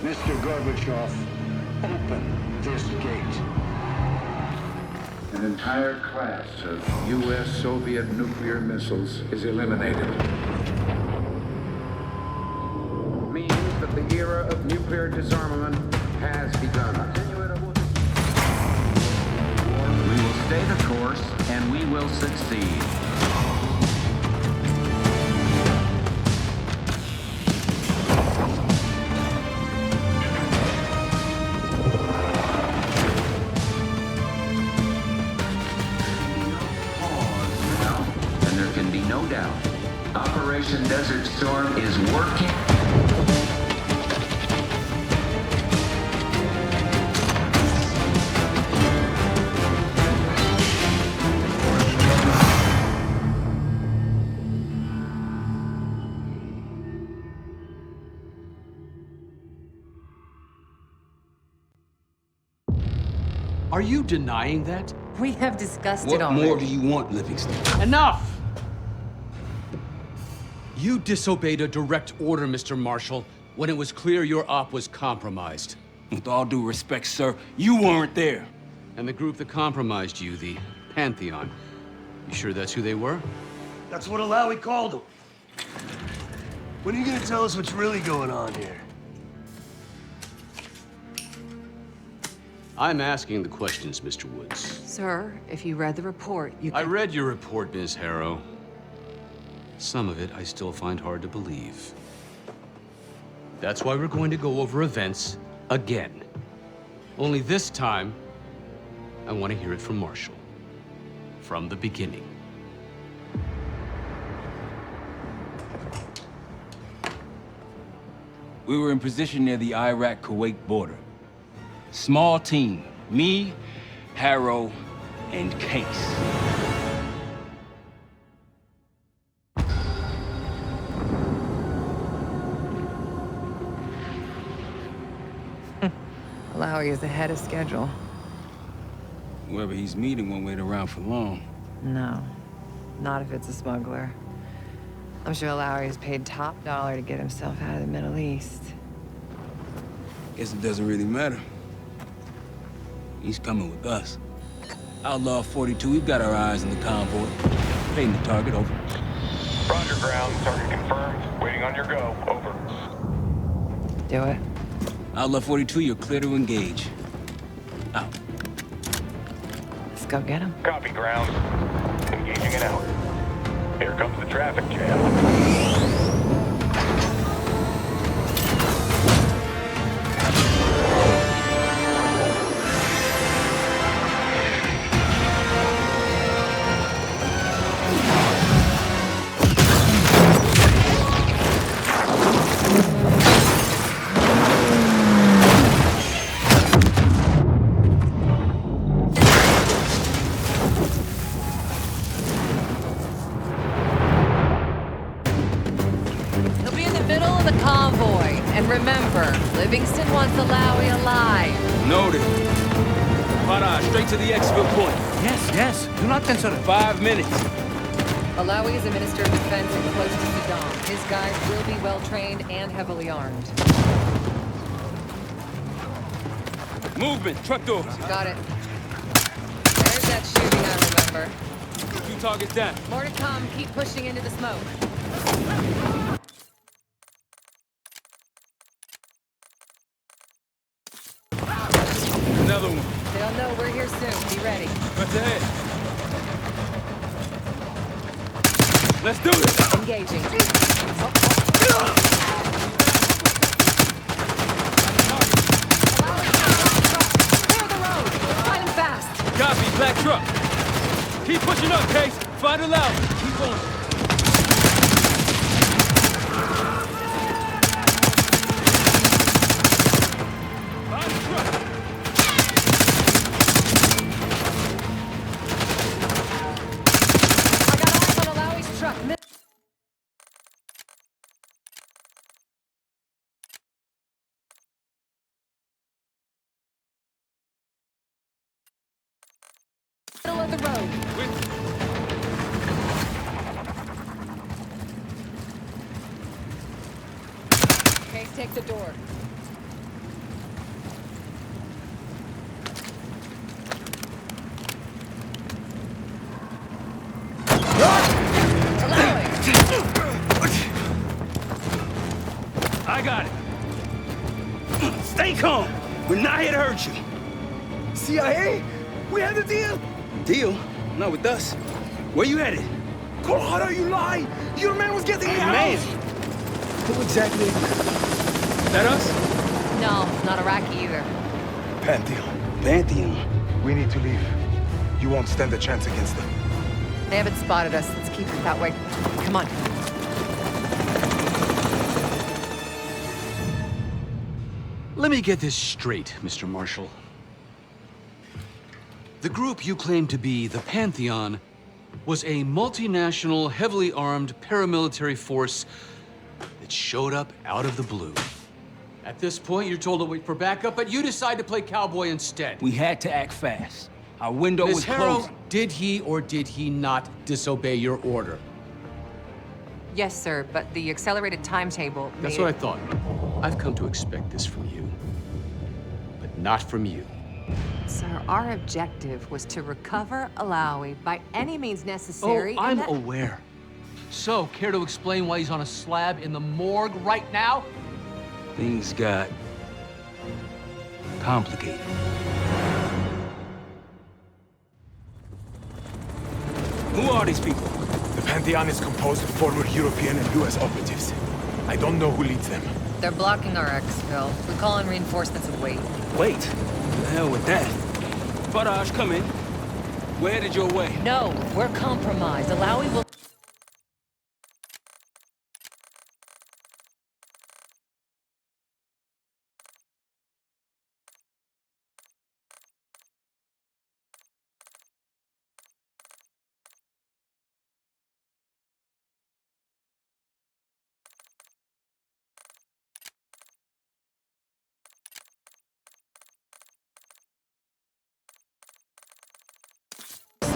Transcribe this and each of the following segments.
Mr. Gorbachev, open this gate. An entire class of U.S.-Soviet nuclear missiles is eliminated. Means that the era of nuclear disarmament has begun. We will stay the course, and we will succeed. And there can be no doubt, Operation Desert Storm is working. Are you denying that? We have discussed it What already. more do you want, Livingston? Enough! You disobeyed a direct order, Mr. Marshall, when it was clear your op was compromised. With all due respect, sir, you weren't there. And the group that compromised you, the Pantheon, you sure that's who they were? That's what Alawi called him. When are you gonna tell us what's really going on here? I'm asking the questions, Mr. Woods. Sir, if you read the report, you I can... read your report, Ms. Harrow. Some of it I still find hard to believe. That's why we're going to go over events again. Only this time, I want to hear it from Marshall. From the beginning. We were in position near the Iraq-Kuwait border. Small team. Me, Harrow, and Case. Alawi is ahead of schedule. Whoever he's meeting won't wait around for long. No, not if it's a smuggler. I'm sure Alawi is paid top dollar to get himself out of the Middle East. Guess it doesn't really matter. He's coming with us. Outlaw 42, we've got our eyes on the convoy. Paying the target, over. Roger, ground. Target confirmed. Waiting on your go. Over. Do it. Outlaw 42, you're clear to engage. Out. Let's go get him. Copy, ground. Engaging and out. Here comes the traffic jam. He'll be in the middle of the convoy. And remember, Livingston wants Alawi alive. Noted. Para, straight to the exfil point. Yes, yes. Do not consider. 5 minutes. Alawi is a minister of defense and close to Saddam. His guys will be well-trained and heavily armed. Movement, truck doors. Got it. There's that shooting I remember. 2 targets down. More to come. Keep pushing into the smoke. Another one. They'll know we're here soon. Be ready. What's ahead? Let's do this. Engaging. Clear the road. Find him fast. Copy, black truck. Keep pushing up, Case. Find it loud. Keep going. Find the truck. I got eyes on Alawi's truck. Middle of the road. Case, take the door. I got it. Stay calm. We're not here to hurt you. CIA? We had a deal? Deal? Not with us. Where you headed? Colorado, you lie! Your man was getting out! Man! Who exactly? Is that us? No, not Iraqi either. Pantheon. Pantheon. We need to leave. You won't stand a chance against them. They haven't spotted us. Let's keep it that way. Come on. Let me get this straight, Mr. Marshall. The group you claim to be the Pantheon was a multinational, heavily armed paramilitary force that showed up out of the blue. At this point, you're told to wait for backup, but you decide to play cowboy instead. We had to act fast. Our window was Ms. Harrow, closing. did he or did he not disobey your order? Yes, sir, but the accelerated timetable That's what I thought. I've come to expect this from you, but not from you. Sir, our objective was to recover Alawi by any means necessary. Oh, I'm aware. So, care to explain why he's on a slab in the morgue right now? Things got complicated. Who are these people? The Pantheon is composed of former European and US operatives. I don't know who leads them. They're blocking our exfil. We call in reinforcements and wait. Wait. The hell with that. Faraj, come in. We're headed your way. No, we're compromised. Alawi will...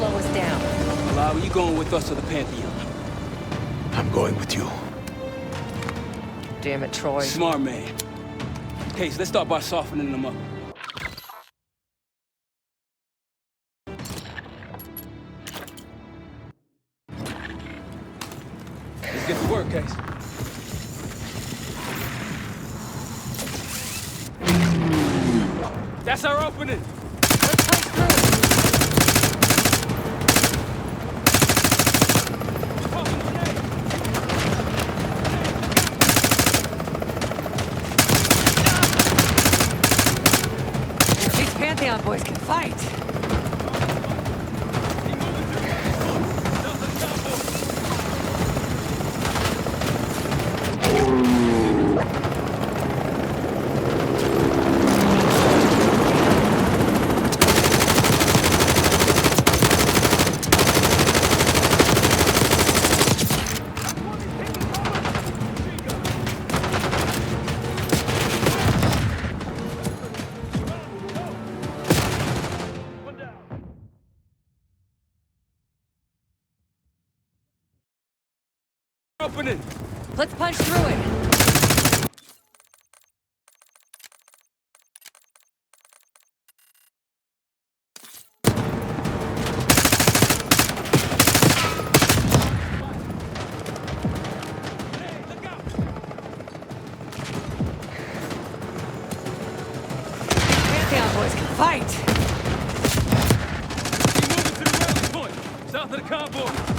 slow us down. Alawi, you going with us or the Pantheon? I'm going with you. Damn it, Troy. Smart man. Case, let's start by softening them up. Let's get to work, Case. That's our opening. Let's punch through. These Pantheon boys can fight. Opening. Let's punch through it. Pantheon boys can fight. Keep moving to the rally point, south of the convoy.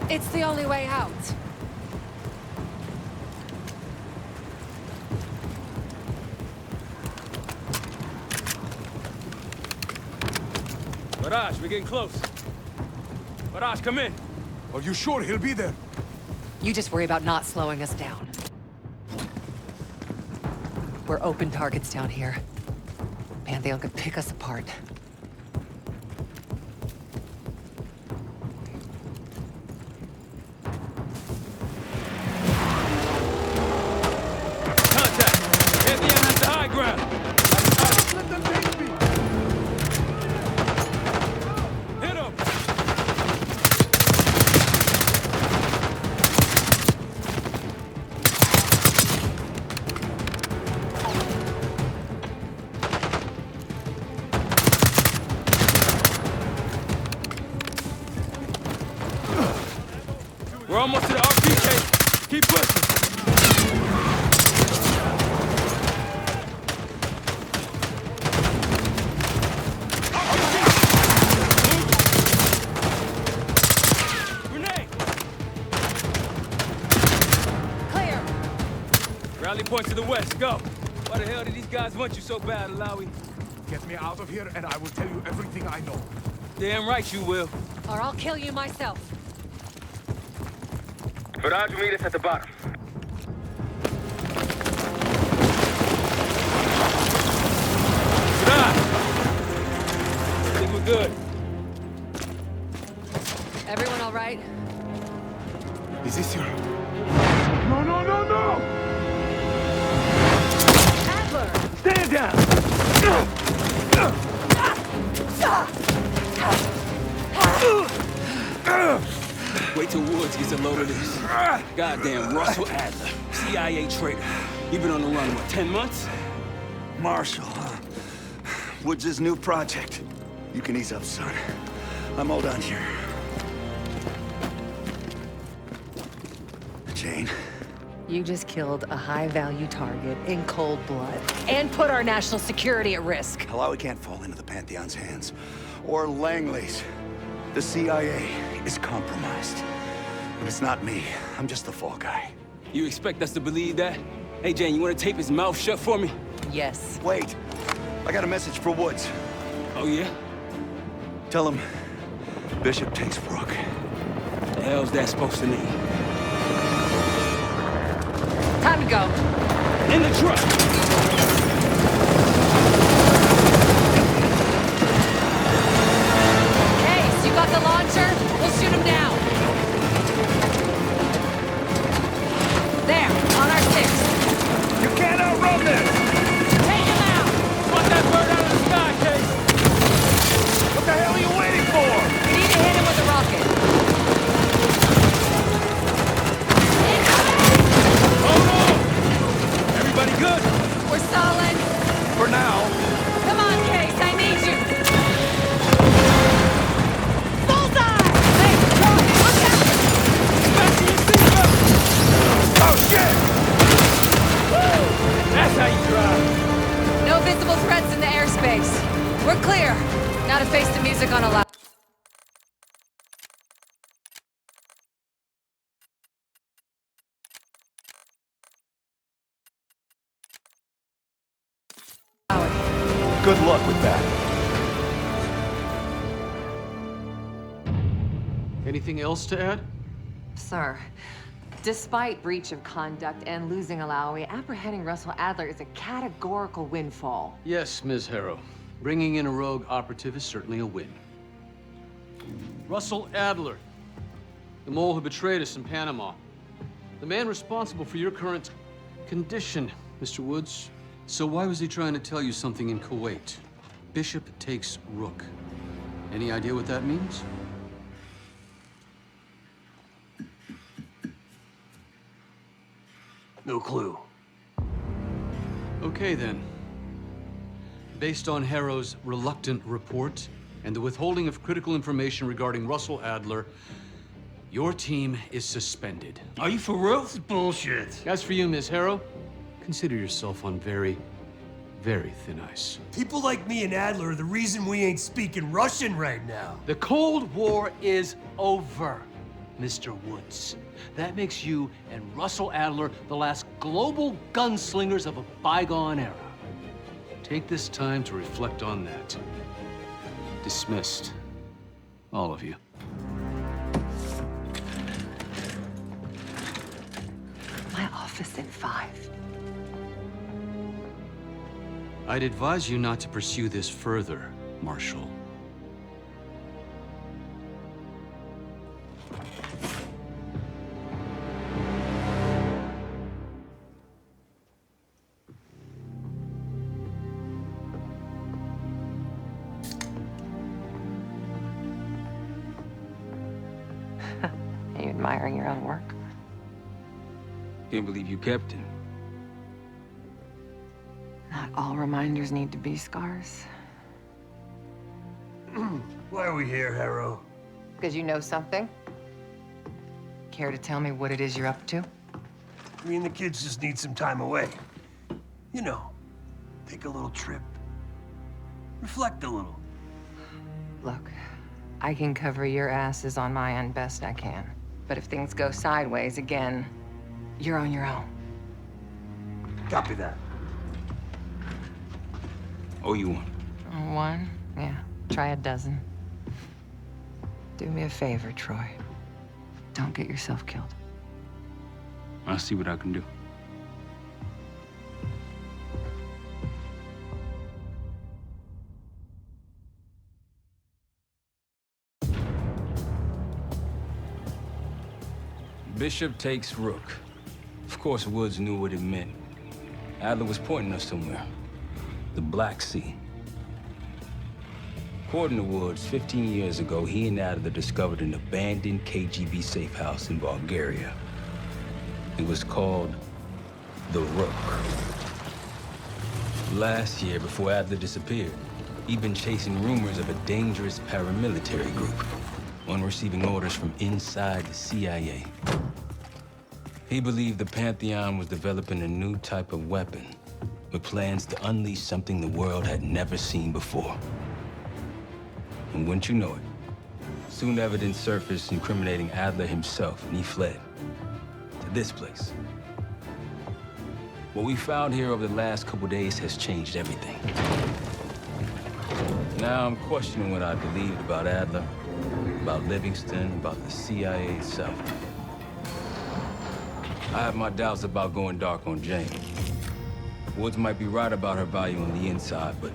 It's the only way out. Barrage, we're getting close. Barrage, come in. Are you sure he'll be there? You just worry about not slowing us down. We're open targets down here. Pantheon could pick us apart. Contact! Pantheon has the high ground! Let them take me! Hit him! We're almost to the RPK. Keep pushing. Grenade! Clear! Rally point to the west, go. Why the hell did these guys want you so bad, Alawi? Get me out of here and I will tell you everything I know. Damn right you will. Or I'll kill you myself. Barrage will meet us at the bottom. Barrage! I think we're good. Everyone all right? Is this your... No, no, no, no! Adler! Stand down! Wait till Woods gets a load of this. Goddamn Russell Adler, CIA traitor. You been on the run, what, 10 months? Marshall, huh? Woods' new project. You can ease up, son. I'm all done here. Jane? You just killed a high-value target in cold blood and put our national security at risk. Alawi can't fall into the Pantheon's hands. Or Langley's. The CIA is compromised. But it's not me. I'm just the fall guy. You expect us to believe that? Hey, Jane, you want to tape his mouth shut for me? Yes. Wait. I got a message for Woods. Oh, yeah? Tell him Bishop takes Rook. The hell's that supposed to mean? Time to go. In the truck! Case, you got the launcher? We'll shoot him down. There, on our six. You can't outrun this! Take him out! Want that bird out of the sky, Case! What the hell are you waiting for? We need to hit him with a rocket. Hold on! Everybody good? We're solid. For now. Come on, Case, I need you. Bullseye! Hey, rocket, look out! Fasten your seatbelt! Oh, shit! That's how you drive. No visible threats in the airspace. We're clear. Now to face the music on a loud. Good luck with that. Anything else to add? Sir, despite breach of conduct and losing Alawi, apprehending Russell Adler is a categorical windfall. Yes, Ms. Harrow. Bringing in a rogue operative is certainly a win. Russell Adler, the mole who betrayed us in Panama. The man responsible for your current condition, Mr. Woods. So why was he trying to tell you something in Kuwait? Bishop takes Rook. Any idea what that means? No clue. Okay, then. Based on Harrow's reluctant report and the withholding of critical information regarding Russell Adler, your team is suspended. Are you for real? This is bullshit. As for you, Ms. Harrow, consider yourself on very, very thin ice. People like me and Adler are the reason we ain't speaking Russian right now. The Cold War is over. Mr. Woods. That makes you and Russell Adler the last global gunslingers of a bygone era. Take this time to reflect on that. Dismissed. All of you. My office in 5. I'd advise you not to pursue this further, Marshal. Are you admiring your own work? Can't believe you kept it. Not all reminders need to be scars. Why are we here, Harrow? Because you know something? Care to tell me what it is you're up to? Me and the kids just need some time away. You know, take a little trip. Reflect a little. Look, I can cover your asses on my end best I can. But if things go sideways again, you're on your own. Copy that. Oh, you one. One? Yeah. Try a dozen. Do me a favor, Troy. Don't get yourself killed. I'll see what I can do. Bishop takes Rook. Of course, Woods knew what it meant. Adler was pointing us somewhere. The Black Sea. According to Woods, 15 years ago, he and Adler discovered an abandoned KGB safe house in Bulgaria. It was called the Rook. Last year, before Adler disappeared, he'd been chasing rumors of a dangerous paramilitary group, one receiving orders from inside the CIA. He believed the Pantheon was developing a new type of weapon, with plans to unleash something the world had never seen before. And wouldn't you know it, soon evidence surfaced incriminating Adler himself, and he fled to this place. What we found here over the last couple days has changed everything. Now I'm questioning what I believed about Adler, about Livingston, about the CIA itself. I have my doubts about going dark on Jane. Woods might be right about her value on the inside, but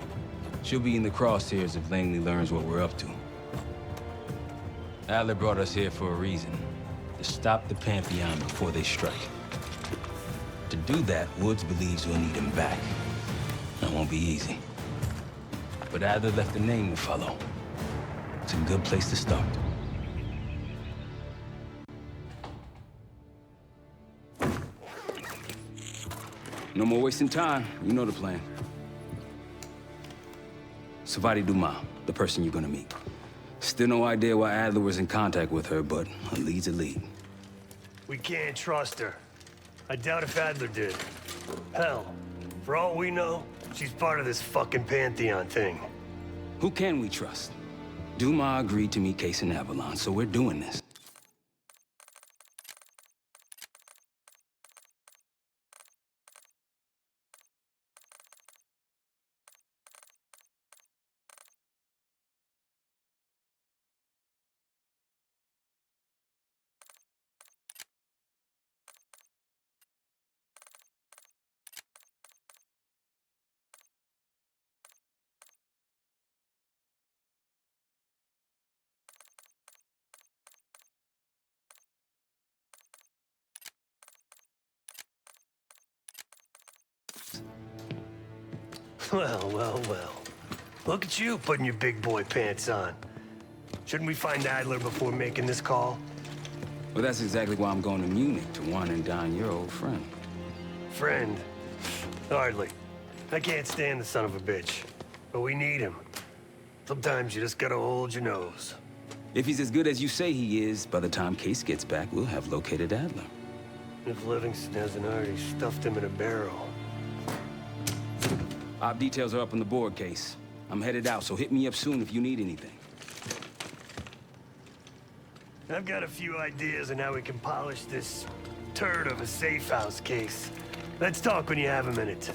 she'll be in the crosshairs if Langley learns what we're up to. Adler brought us here for a reason, to stop the Pantheon before they strike. To do that, Woods believes we'll need him back. That won't be easy. But Adler left a name to follow. It's a good place to start. No more wasting time. You know the plan. Savati Dumas, the person you're gonna meet. Still no idea why Adler was in contact with her, but a lead's a lead. We can't trust her. I doubt if Adler did. Hell, for all we know, she's part of this fucking Pantheon thing. Who can we trust? Dumas agreed to meet Case in Avalon, so we're doing this. Well, well, well. Look at you putting your big boy pants on. Shouldn't we find Adler before making this call? Well, that's exactly why I'm going to Munich to wine and dine your old friend. Friend? Hardly. I can't stand the son of a bitch. But we need him. Sometimes you just gotta hold your nose. If he's as good as you say he is, by the time Case gets back, we'll have located Adler. If Livingston hasn't already stuffed him in a barrel. Op details are up on the board, Case. I'm headed out, so hit me up soon if you need anything. I've got a few ideas on how we can polish this turd of a safe house case. Let's talk when you have a minute.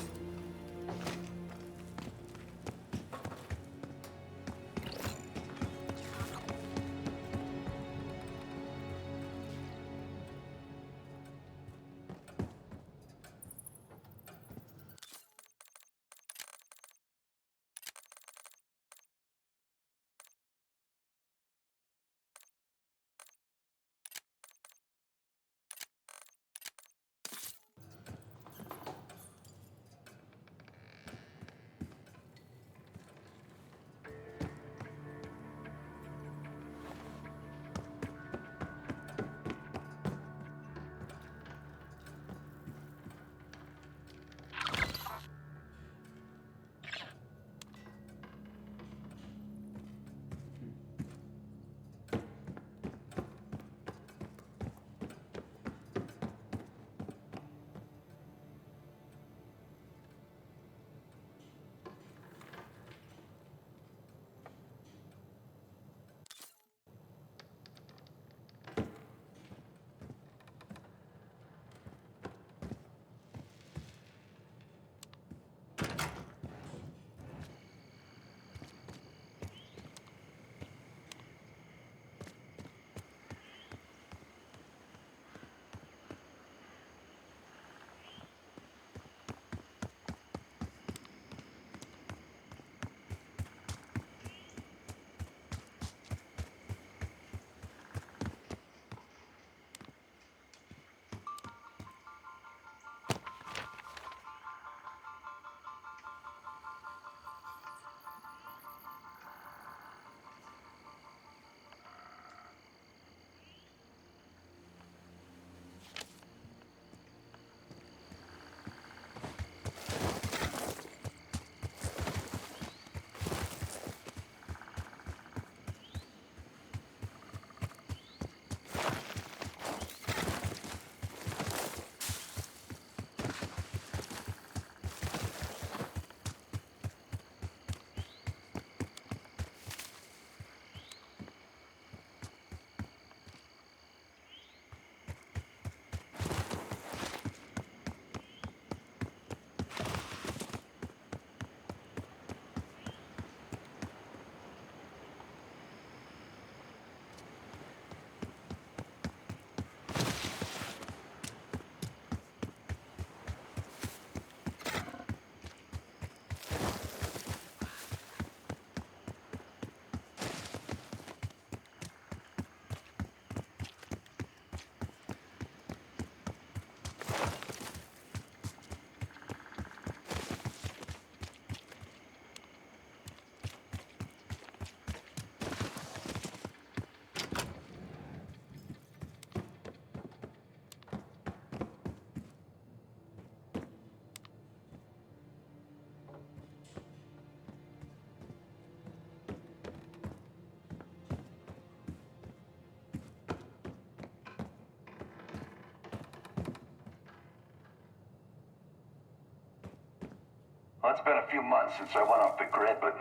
Well, it's been a few months since I went off the grid, but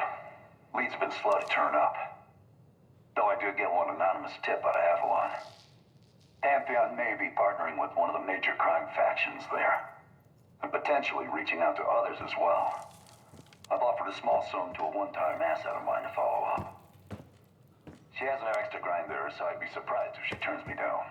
leads have been slow to turn up. Though I did get one anonymous tip out of Avalon. Pantheon may be partnering with one of the major crime factions there, and potentially reaching out to others as well. I've offered a small sum to a one-time asset of mine to follow up. She has no extra grind there, so I'd be surprised if she turns me down.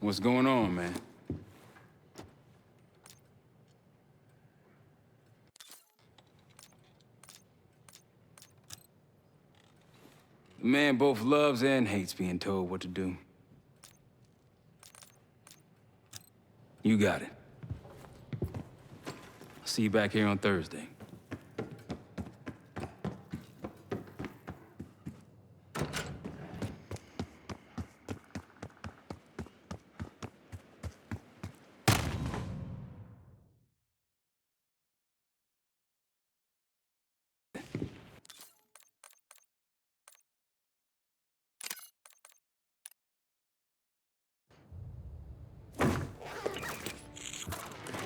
What's going on, man? The man both loves and hates being told what to do. You got it. I'll see you back here on Thursday.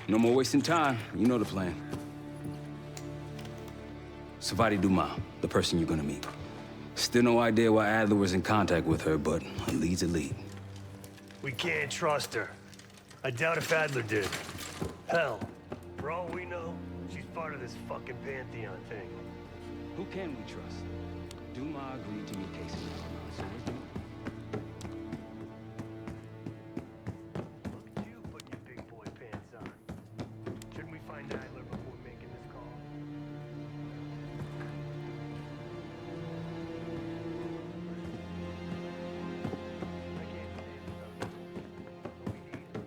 No more wasting time. You know the plan. Savati Dumas, the person you're gonna meet. Still no idea why Adler was in contact with her, but a lead's a lead. We can't trust her. I doubt if Adler did. Hell, for all we know, she's part of this fucking Pantheon thing. Who can we trust? Dumas agreed to meet Casey. So where's Dumas? Look at you putting your big boy pants on. Shouldn't we find Adler before making this call? I can't stand this other stuff, but we need him.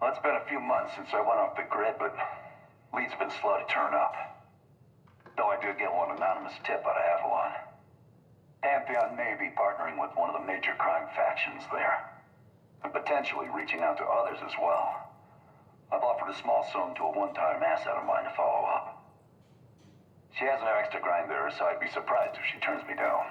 Well, it's been a few months since I went off the grid, but leads have been slow to turn up. Though I did get one anonymous tip out of Avalon. Pantheon may be partnering with one of the major crime factions there, and potentially reaching out to others as well. I've offered a small sum to a one-time asset of mine to follow up. She has an extra grind there, so I'd be surprised if she turns me down.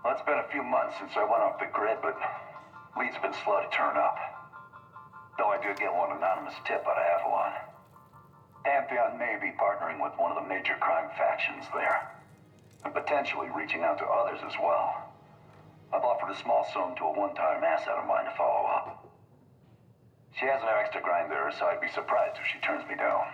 Well, it's been a few months since I went off the grid, but leads have been slow to turn up. Though I did get one anonymous tip out of Avalon. Pantheon may be partnering with one of the major crime factions there, and potentially reaching out to others as well. I've offered a small sum to a one-time asset of mine to follow up. She has an extra grind there, so I'd be surprised if she turns me down.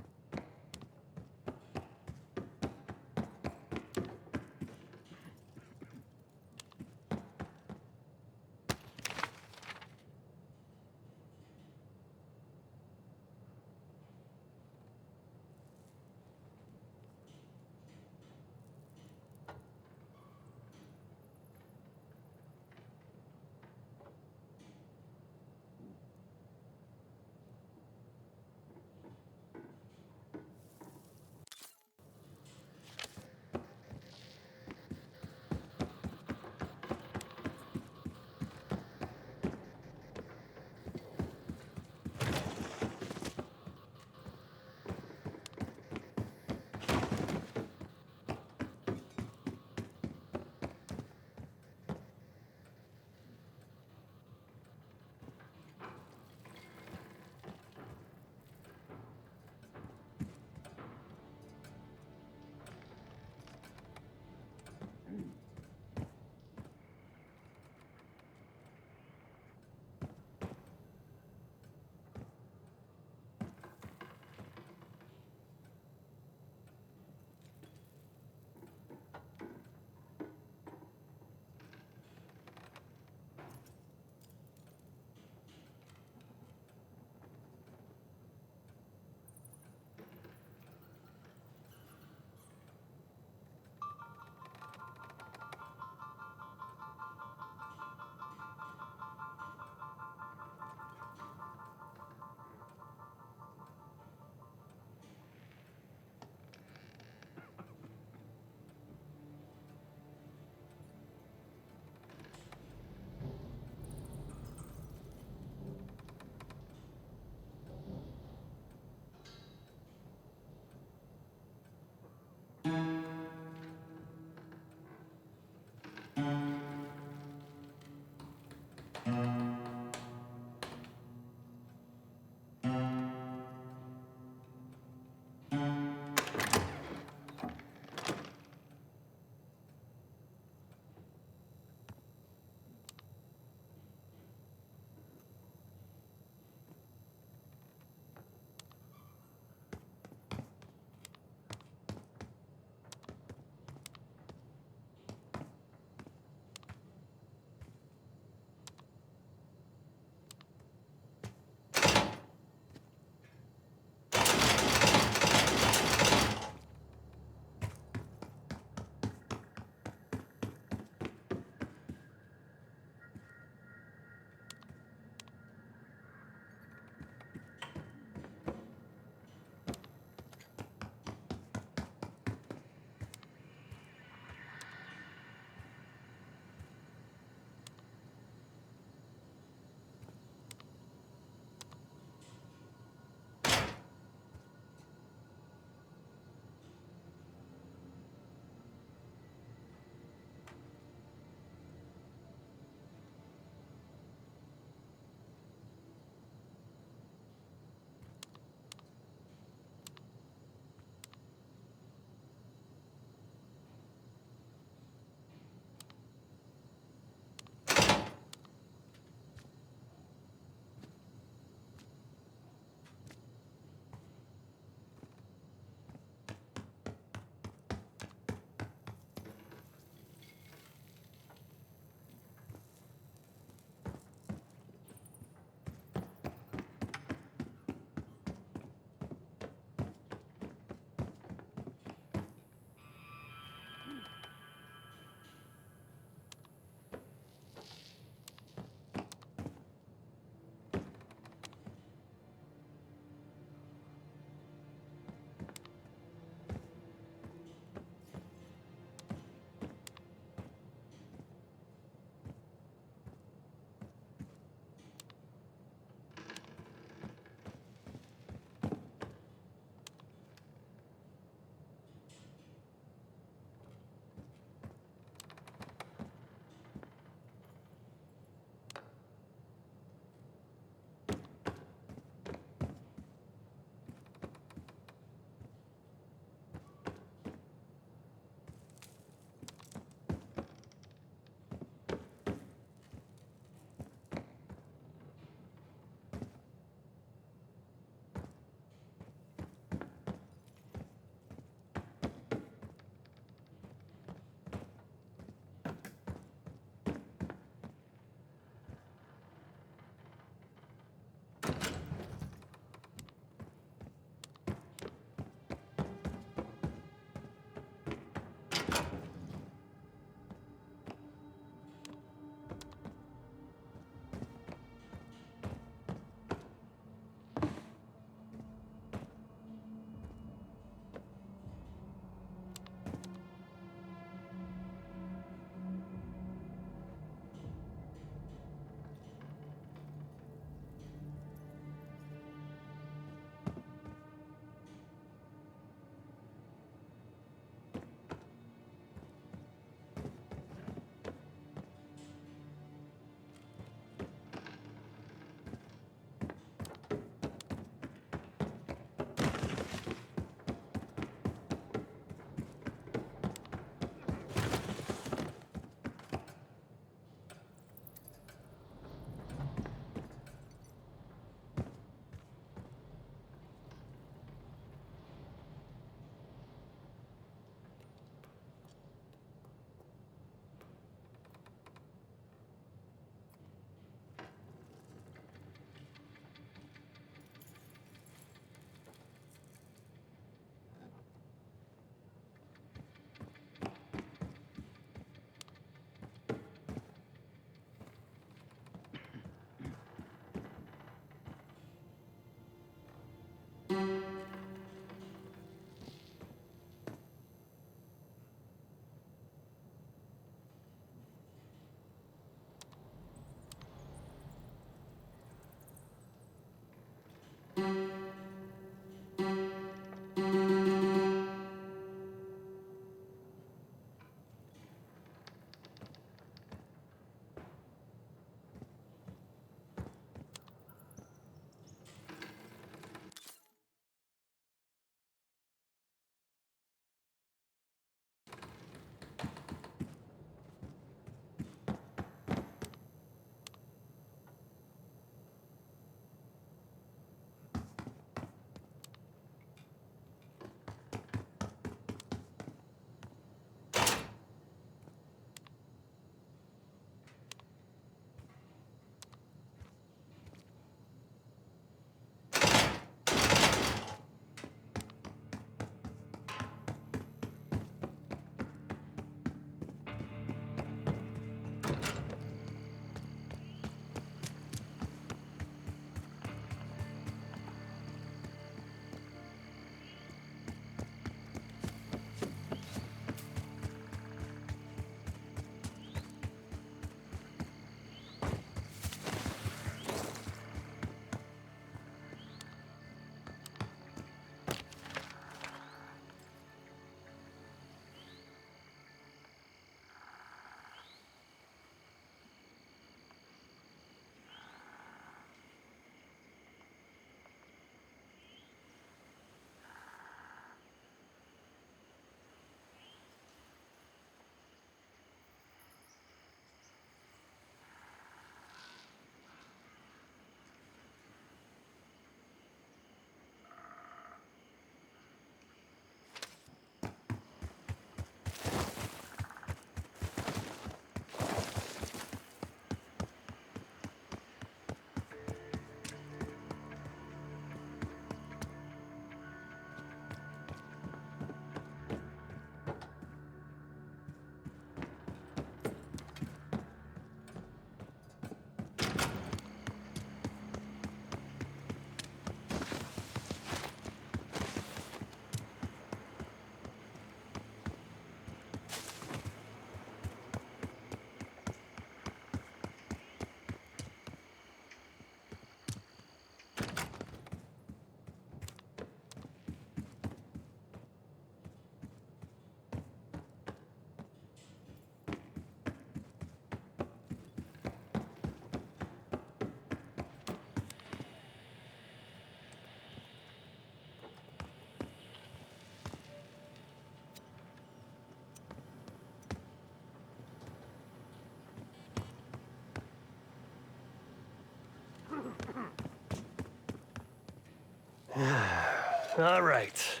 All right.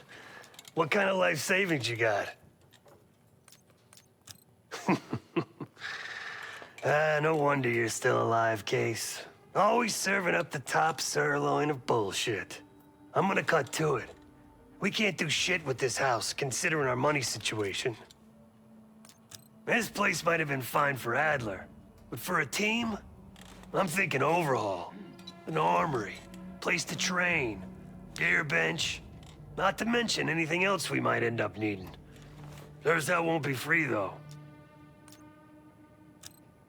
What kind of life savings you got? No wonder you're still alive, Case. Always serving up the top sirloin of bullshit. I'm gonna cut to it. We can't do shit with this house, considering our money situation. This place might have been fine for Adler, but for a team, I'm thinking overhaul. An armory, place to train, gear bench, not to mention anything else we might end up needing. There's that won't be free, though.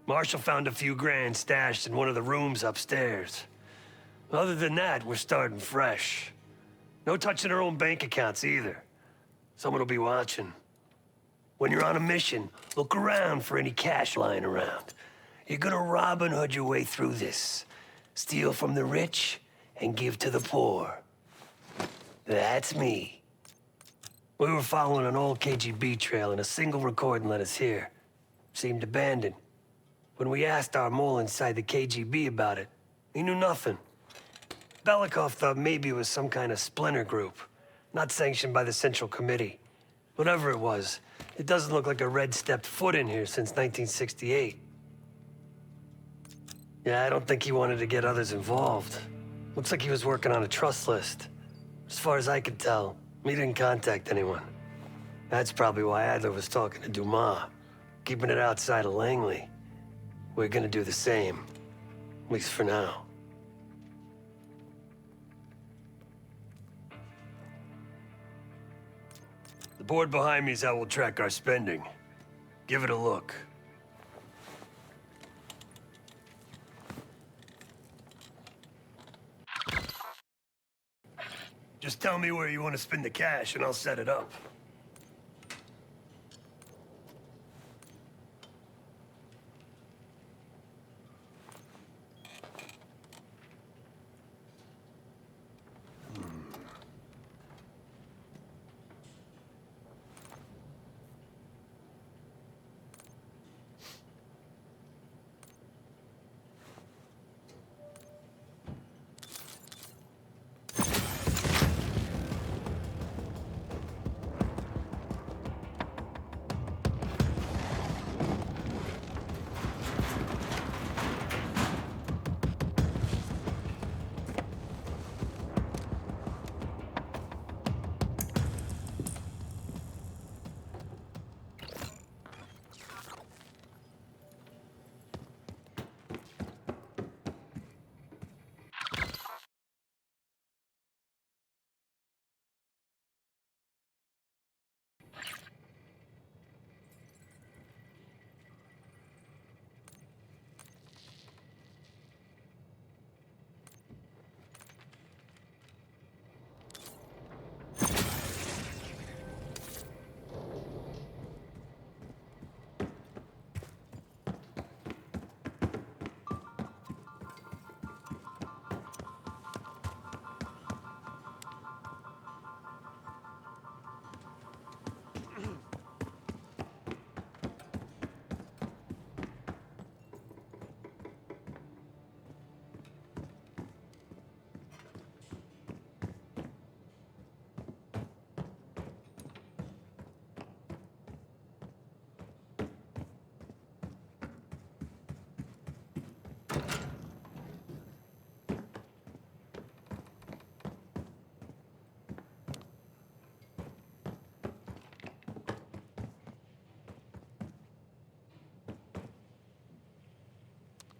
Marshall found a few grand stashed in one of the rooms upstairs. Other than that, we're starting fresh. No touching our own bank accounts either. Someone will be watching. When you're on a mission, look around for any cash lying around. You're gonna Robin Hood your way through this. Steal from the rich and give to the poor. That's me. We were following an old KGB trail and a single recording led us here. Seemed abandoned. When we asked our mole inside the KGB about it, he knew nothing. Belikov thought maybe it was some kind of splinter group, not sanctioned by the Central Committee. Whatever it was, it doesn't look like a Red stepped foot in here since 1968. Yeah, I don't think he wanted to get others involved. Looks like he was working on a trust list. As far as I could tell, he didn't contact anyone. That's probably why Adler was talking to Dumas, keeping it outside of Langley. We're gonna do the same, at least for now. The board behind me is how we'll track our spending. Give it a look. Just tell me where you want to spend the cash and I'll set it up.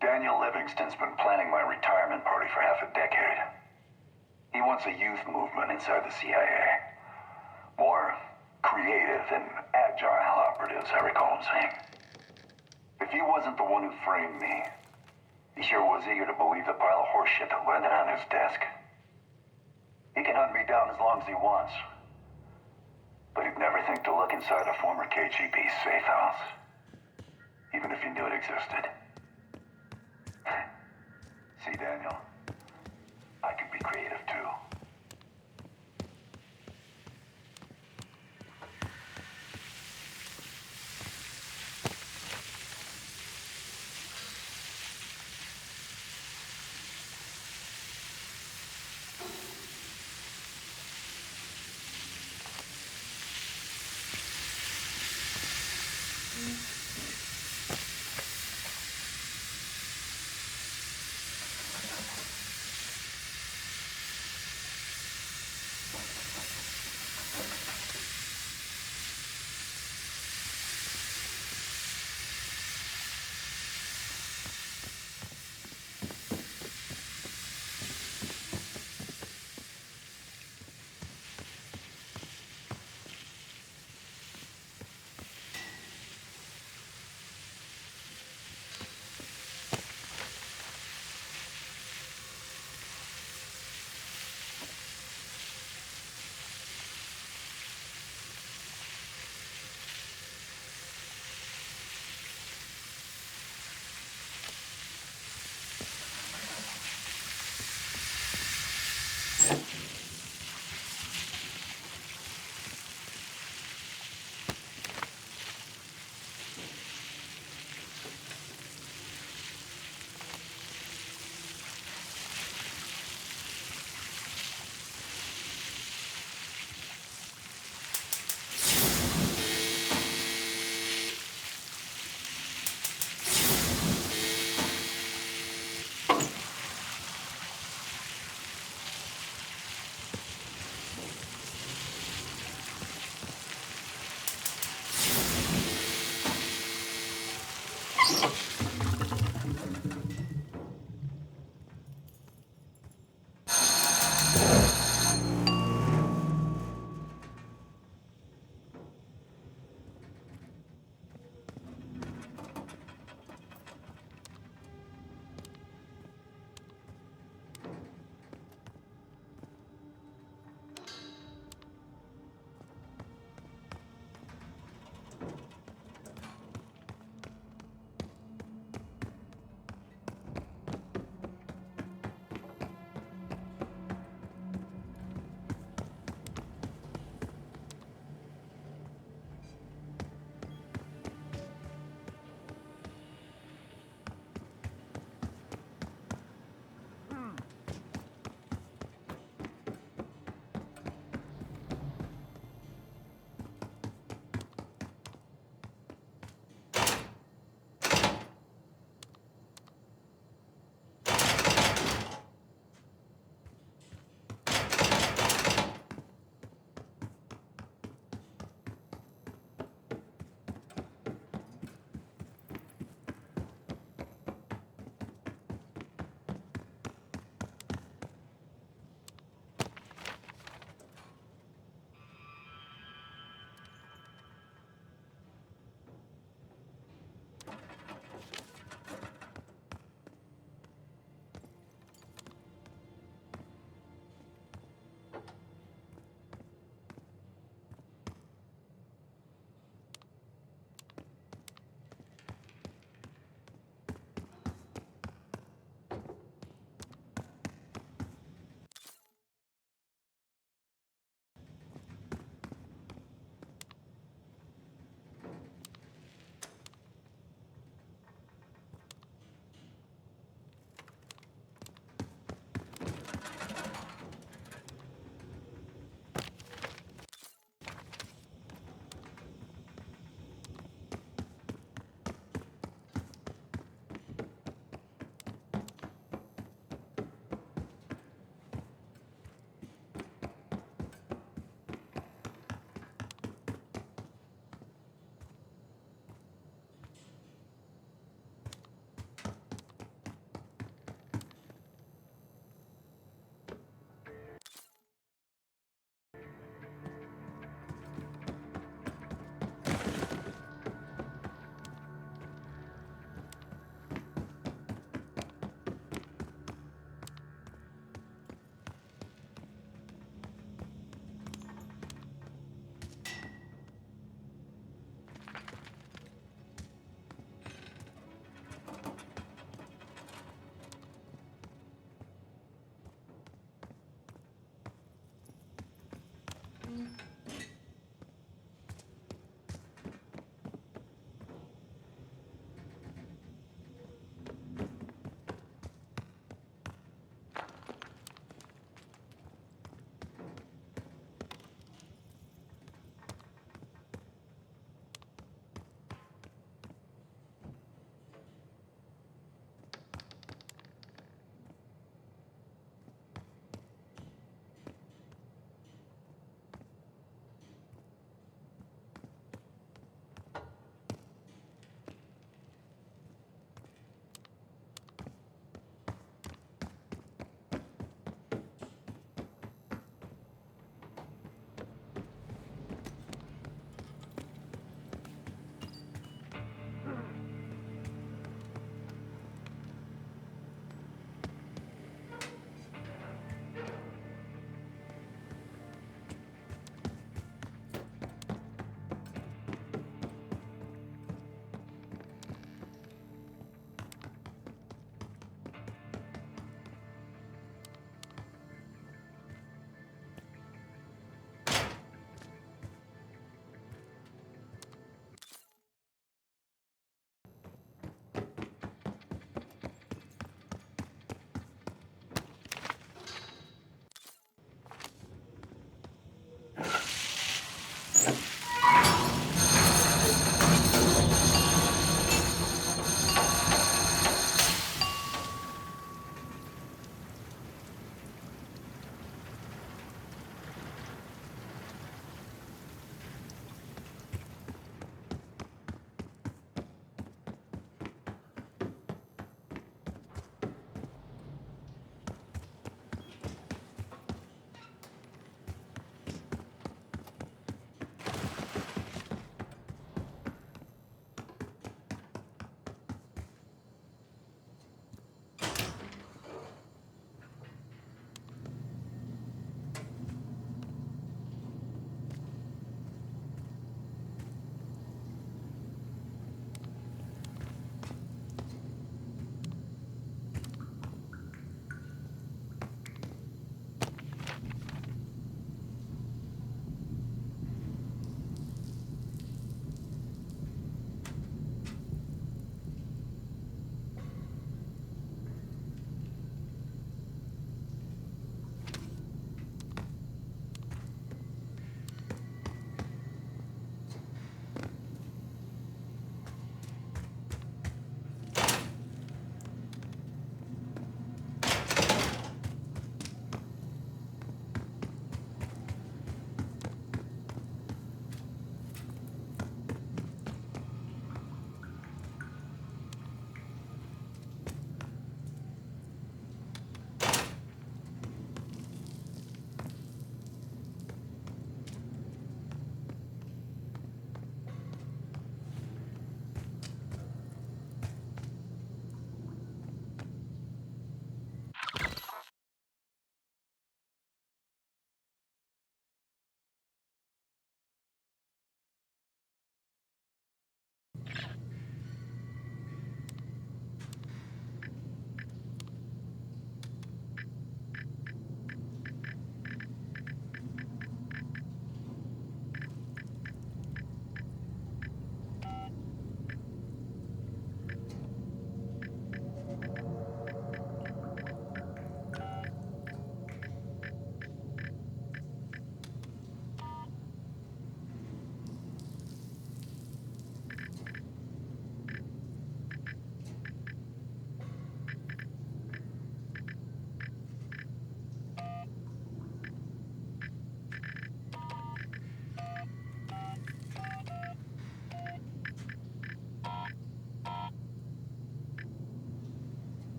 Daniel Livingston's been planning my retirement party for half a decade. He wants a youth movement inside the CIA. More creative and agile operatives, I recall him saying. If he wasn't the one who framed me, he sure was eager to believe the pile of horseshit that landed on his desk. He can hunt me down as long as he wants. But he'd never think to look inside a former KGB safe house. Even if he knew it existed. See, Daniel, I can be creative too.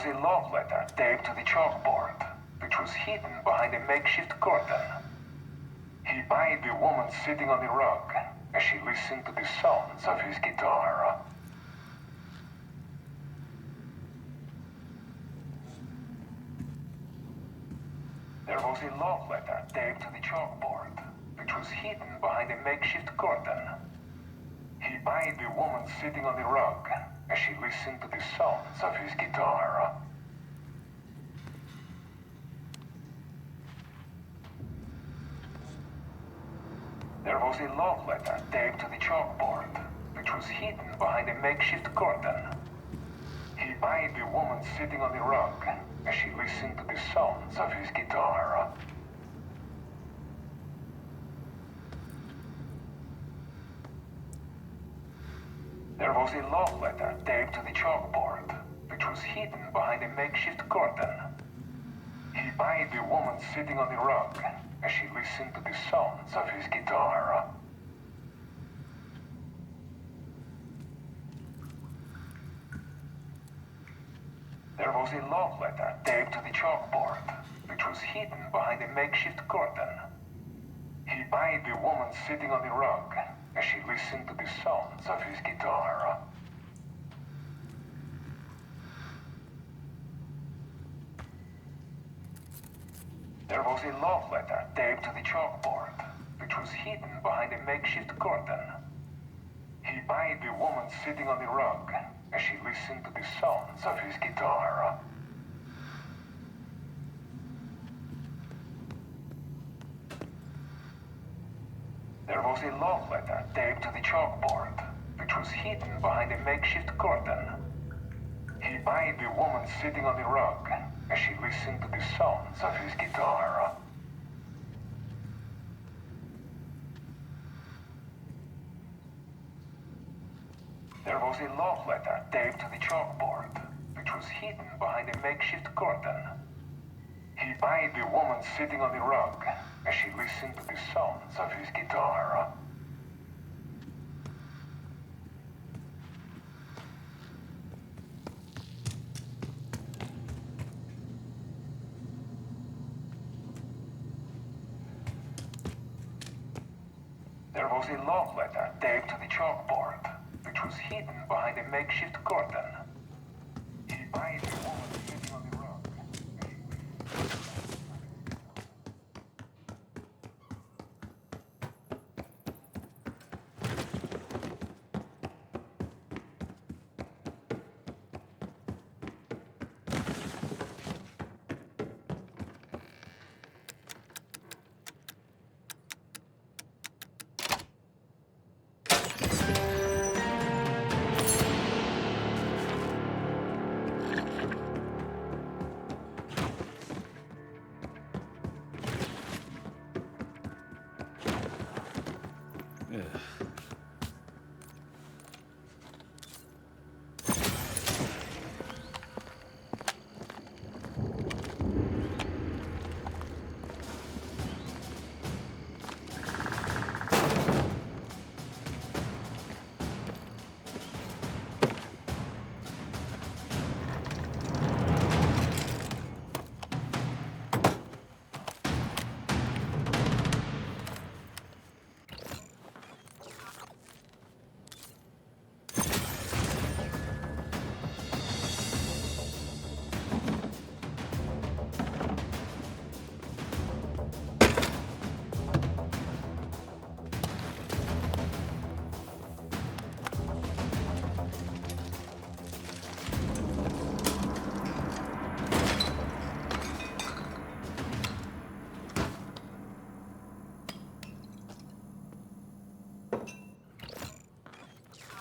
was a love letter taped to the chalkboard, which was hidden behind a makeshift curtain. He eyed the woman sitting on the rug as she listened to the sounds of his guitar. There was a love letter taped to the chalkboard, which was hidden behind a makeshift curtain. He eyed the woman sitting on the rug as she listened to the sounds of his guitar. There was a love letter taped to the chalkboard, which was hidden behind a makeshift curtain. He eyed the woman sitting on the rug as she listened to the sounds of his guitar. There was a love letter taped to the chalkboard, which was hidden behind a makeshift curtain. He eyed the woman sitting on the rug as she listened to the sounds of his guitar. There was a love letter taped to the chalkboard, which was hidden behind a makeshift curtain. He eyed the woman sitting on the rug as she listened to the sounds of his guitar. There was a love letter taped to the chalkboard, which was hidden behind a makeshift curtain. He eyed the woman sitting on the rug as she listened to the sounds of his guitar. There was a love letter taped to the chalkboard, which was hidden behind a makeshift curtain. He eyed the woman sitting on the rug as she listened to the sounds of his guitar. There was a love letter taped to the chalkboard, which was hidden behind a makeshift curtain. He eyed the woman sitting on the rug as she listened to the sounds of his guitar. There was a love letter taped to the chalkboard, which was hidden behind a makeshift curtain. He eyed the woman sitting on the rug.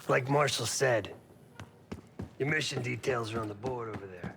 Like Marshall said, your mission details are on the board over there.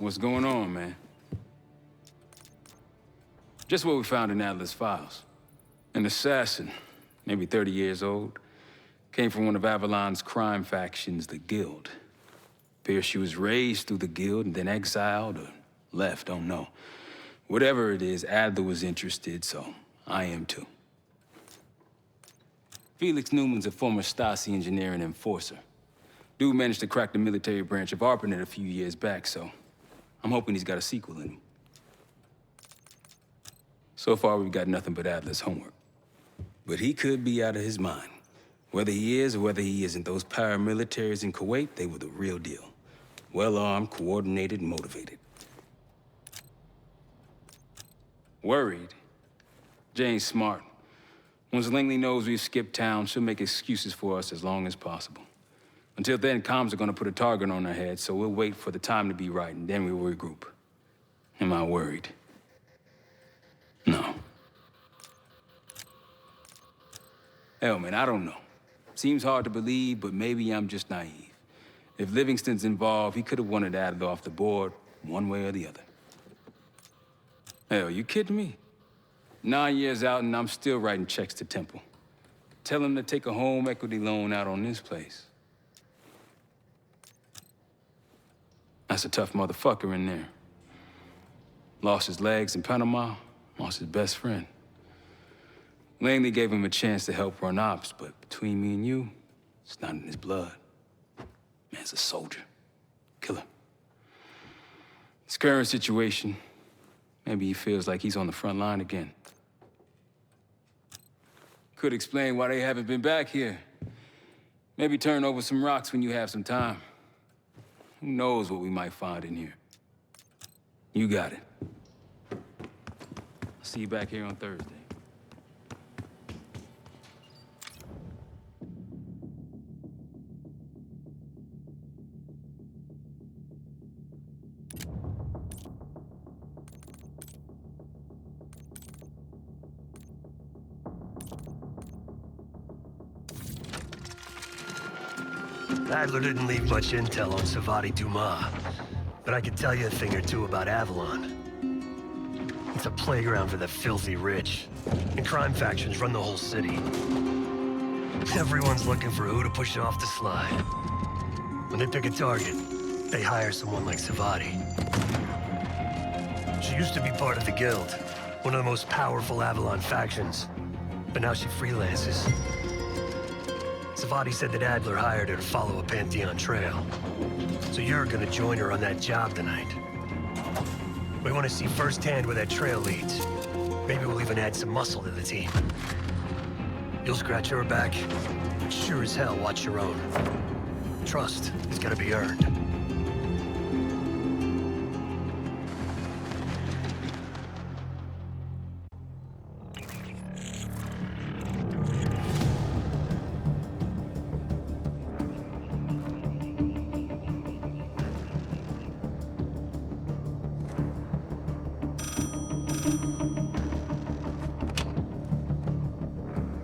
What's going on, man? Just what we found in Adler's files. An assassin, maybe 30 years old, came from one of Avalon's crime factions, the Guild. Appears she was raised through the Guild and then exiled or left, don't know. Whatever it is, Adler was interested, so I am too. Felix Newman's a former Stasi engineer and enforcer. Dude managed to crack the military branch of ARPANET a few years back, so I'm hoping he's got a sequel in him. So far, we've got nothing but Adler's homework. But he could be out of his mind. Whether he is or whether he isn't, those paramilitaries in Kuwait, they were the real deal. Well-armed, coordinated, motivated. Worried? Jane's smart. Once Langley knows we've skipped town, she'll make excuses for us as long as possible. Until then, comms are gonna put a target on our heads, so we'll wait for the time to be right, and then we'll regroup. Am I worried? No. Hell, man, I don't know. Seems hard to believe, but maybe I'm just naive. If Livingston's involved, he could have wanted Adler off the board, one way or the other. Hell, you kidding me? 9 years out and I'm still writing checks to Temple. Tell him to take a home equity loan out on this place. That's a tough motherfucker in there. Lost his legs in Panama, lost his best friend. Langley gave him a chance to help run ops, but between me and you, it's not in his blood. Man's a soldier. Killer. His current situation, maybe he feels like he's on the front line again. Could explain why they haven't been back here. Maybe turn over some rocks when you have some time. Who knows what we might find in here? You got it. I'll see you back here on Thursday. Adler didn't leave much intel on Savati Dumas, but I could tell you a thing or two about Avalon. It's a playground for the filthy rich, and crime factions run the whole city. Everyone's looking for who to push off the slide. When they pick a target, they hire someone like Savati. She used to be part of the Guild, one of the most powerful Avalon factions, but now she freelances. Savati said that Adler hired her to follow a Pantheon trail. So you're gonna join her on that job tonight. We want to see firsthand where that trail leads. Maybe we'll even add some muscle to the team. You'll scratch her back, but sure as hell watch your own. Trust has gotta be earned.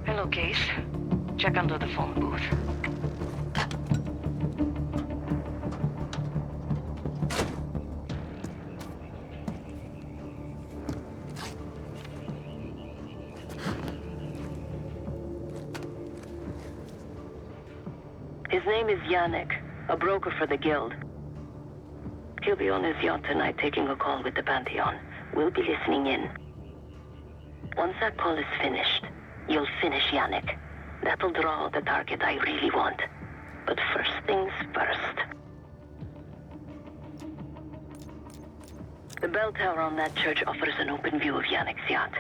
Hello, Case. Check under the phone booth. His name is Yannick, a broker for the Guild. He'll be on his yacht tonight taking a call with the Pantheon. We'll be listening in. Once that call is finished, you'll finish Yannick. That'll draw the target I really want. But first things first. The bell tower on that church offers an open view of Yannick's yacht.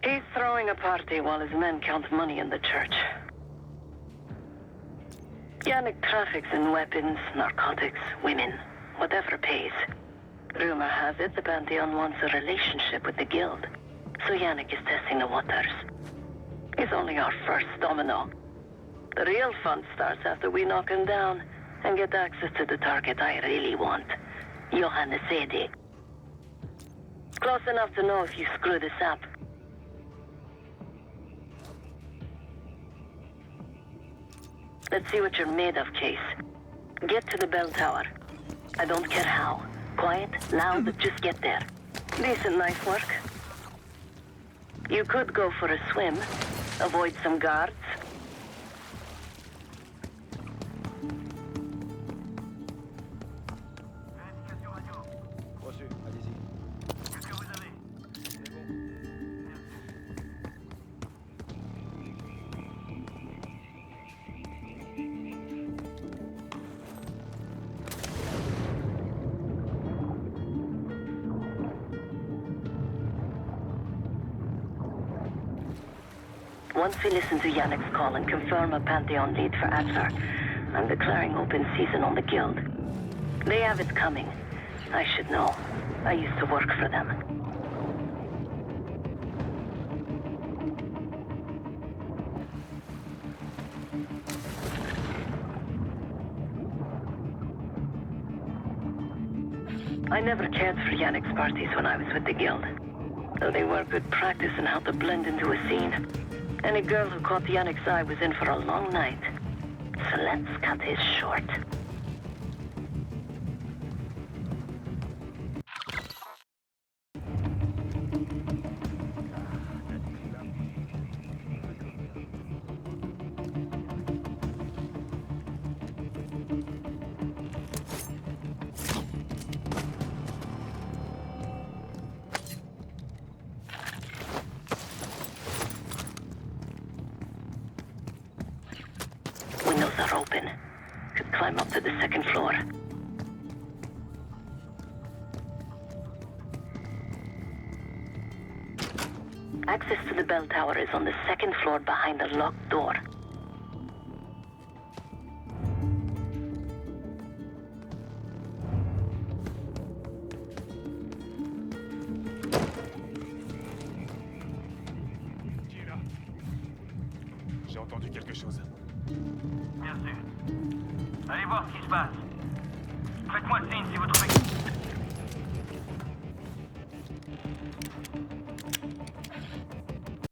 He's throwing a party while his men count money in the church. Yannick traffics in weapons, narcotics, women, whatever pays. Rumor has it the Pantheon wants a relationship with the Guild, so Yannick is testing the waters. He's only our first domino. The real fun starts after we knock him down and get access to the target I really want, Johannes Edi. Close enough to know if you screw this up. Let's see what you're made of, Case. Get to the bell tower. I don't care how. Quiet, loud, just get there. Decent night's work. You could go for a swim, avoid some guards. Once we listen to Yannick's call and confirm a Pantheon lead for Adler, I'm declaring open season on the Guild. They have it coming. I should know. I used to work for them. I never cared for Yannick's parties when I was with the Guild, though they were good practice in how to blend into a scene. Any girl who caught Yannick's eye was in for a long night. So let's cut his short. Windows are open. Could climb up to the second floor. Access to the bell tower is on the second floor behind a locked door. J'ai entendu quelque chose. Bien sûr. Allez voir ce qui se passe. Faites-moi signe si vous trouvez...